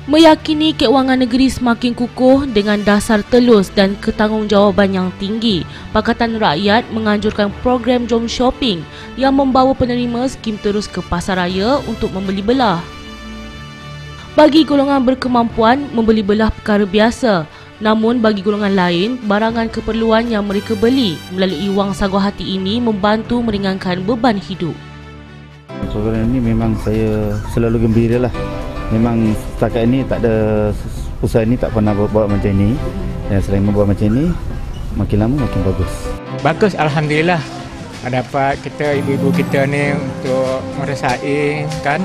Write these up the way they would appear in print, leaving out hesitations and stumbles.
Meyakini keuangan negeri semakin kukuh dengan dasar telus dan ketanggungjawabban yang tinggi, Pakatan Rakyat menganjurkan program Jom Shopping yang membawa penerima skim terus ke pasar raya untuk membeli belah. Bagi golongan berkemampuan, membeli belah perkara biasa. Namun bagi golongan lain, barangan keperluan yang mereka beli melalui wang saguah hati ini membantu meringankan beban hidup. Program ini memang saya selalu gembira lah. Memang setakat ini tak ada usaha ini tak pernah buat macam ini. Dan selain membuat macam ini, makin lama makin bagus. Bagus, alhamdulillah. Dapat kita ibu-ibu kita ni untuk merasai kan,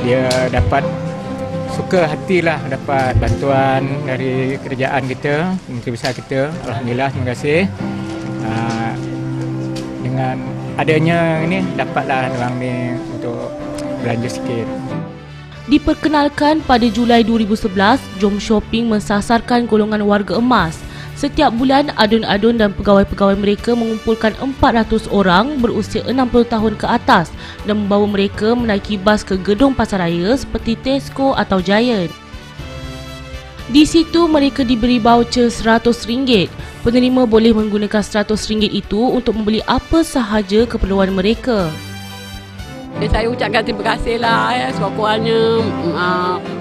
dia dapat suka hatilah dapat bantuan dari kerajaan kita, Menteri Besar kita. Alhamdulillah, terima kasih. Dengan adanya ini dapatlah orang ni untuk belanja sikit. Diperkenalkan pada Julai 2011, Jom Shopping mensasarkan golongan warga emas. Setiap bulan, adun-adun dan pegawai-pegawai mereka mengumpulkan 400 orang berusia 60 tahun ke atas dan membawa mereka menaiki bas ke gedung pasaraya seperti Tesco atau Giant. Di situ mereka diberi baucer RM100. Penerima boleh menggunakan RM100 itu untuk membeli apa sahaja keperluan mereka. Saya ucapkan terima kasih lah sebab kurangnya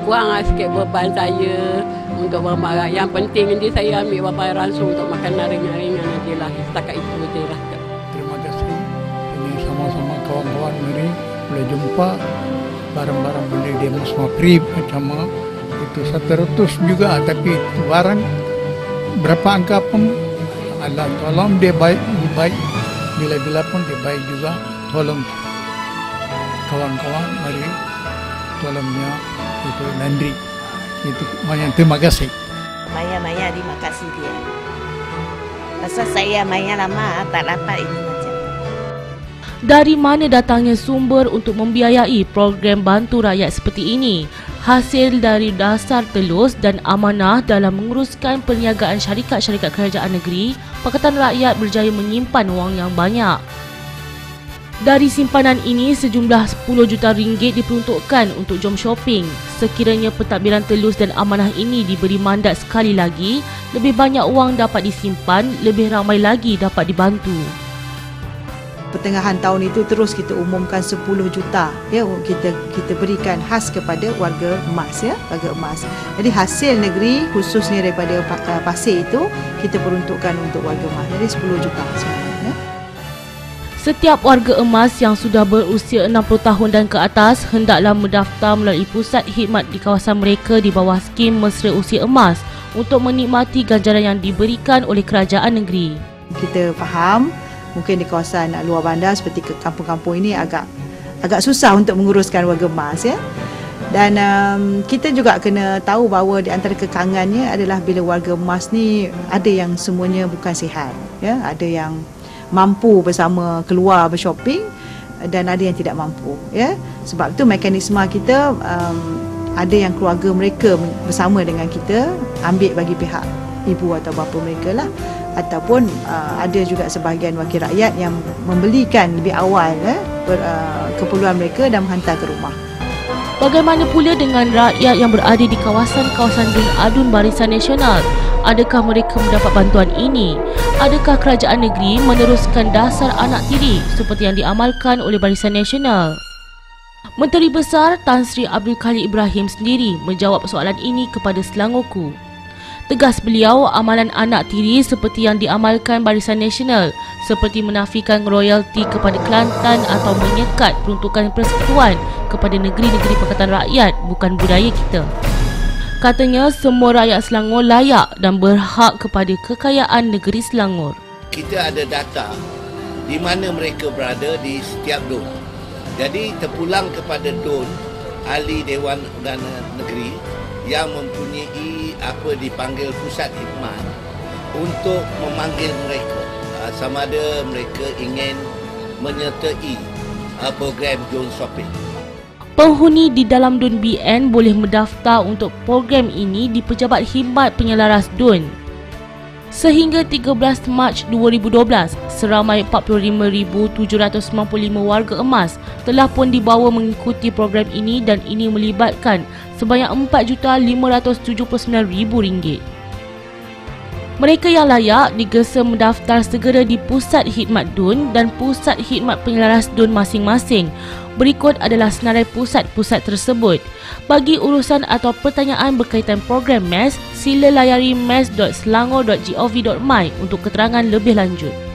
kurang sikit beban saya untuk barang-barang. Yang penting nanti saya ambil barang langsung untuk makanan ringan-ringan saja lah. Setakat itu saja lah. Terima kasih. Ini sama-sama kawan-kawan mari boleh jumpa barang-barang boleh demo semua free macam itu 100 juga, tapi itu barang berapa angka pun Allah tolong dia baik bila-bila pun dia baik juga. Tolong kawan-kawan mari tolongnya itu nandri itu banyak terima kasih. Maya terima kasih dia. Pasal saya Maya lama tak dapat ini macam. Dari mana datangnya sumber untuk membiayai program bantu rakyat seperti ini? Hasil dari dasar telus dan amanah dalam menguruskan perniagaan syarikat-syarikat kerajaan negeri, Pakatan Rakyat berjaya menyimpan wang yang banyak. Dari simpanan ini, sejumlah RM10 juta diperuntukkan untuk Jom Shopping. Sekiranya pentadbiran telus dan amanah ini diberi mandat sekali lagi, lebih banyak wang dapat disimpan, lebih ramai lagi dapat dibantu. Pertengahan tahun itu terus kita umumkan 10 juta ya, kita berikan khas kepada warga emas ya, warga emas. Jadi hasil negeri khususnya daripada pasir itu kita peruntukkan untuk warga emas. Jadi 10 juta sebenarnya ya. Setiap warga emas yang sudah berusia 60 tahun dan ke atas hendaklah mendaftar melalui pusat khidmat di kawasan mereka di bawah skim Mesra Usia Emas untuk menikmati ganjaran yang diberikan oleh kerajaan negeri. Kita faham mungkin di kawasan luar bandar seperti ke kampung-kampung ini agak susah untuk menguruskan warga emas ya. Dan kita juga kena tahu bahawa di antara kekangannya adalah bila warga emas ni ada yang semuanya bukan sihat ya, ada yang mampu bersama keluar bershopping dan ada yang tidak mampu ya. Sebab itu mekanisme kita ada yang keluarga mereka bersama dengan kita ambil bagi pihak ibu atau bapa mereka lah, ataupun ada juga sebahagian wakil rakyat yang membelikan lebih awal keperluan mereka dan menghantar ke rumah. Bagaimana pula dengan rakyat yang berada di kawasan-kawasan adun Barisan Nasional? Adakah mereka mendapat bantuan ini? Adakah kerajaan negeri meneruskan dasar anak tiri seperti yang diamalkan oleh Barisan Nasional? Menteri Besar Tan Sri Abdul Khalid Ibrahim sendiri menjawab soalan ini kepada Selangorku. Tegas beliau, amalan anak tiri seperti yang diamalkan Barisan Nasional seperti menafikan royalti kepada Kelantan atau menyekat peruntukan persekutuan kepada negeri-negeri Pakatan Rakyat bukan budaya kita. Katanya semua rakyat Selangor layak dan berhak kepada kekayaan negeri Selangor. Kita ada data di mana mereka berada di setiap DUN. Jadi terpulang kepada DUN, ahli Dewan Undangan Negeri yang mempunyai apa dipanggil pusat khidmat untuk memanggil mereka sama ada mereka ingin menyertai program Jom Shopping. Penghuni di dalam DUN BN boleh mendaftar untuk program ini di Pejabat Khidmat Penyelaras DUN. Sehingga 13 Mac 2012, seramai 45,795 warga emas telah pun dibawa mengikuti program ini dan ini melibatkan sebanyak RM4,579,000. Mereka yang layak digesa mendaftar segera di Pusat Khidmat DUN dan Pusat Khidmat Penyelaras DUN masing-masing. Berikut adalah senarai pusat-pusat tersebut. Bagi urusan atau pertanyaan berkaitan program MES, sila layari mes.selangor.gov.my untuk keterangan lebih lanjut.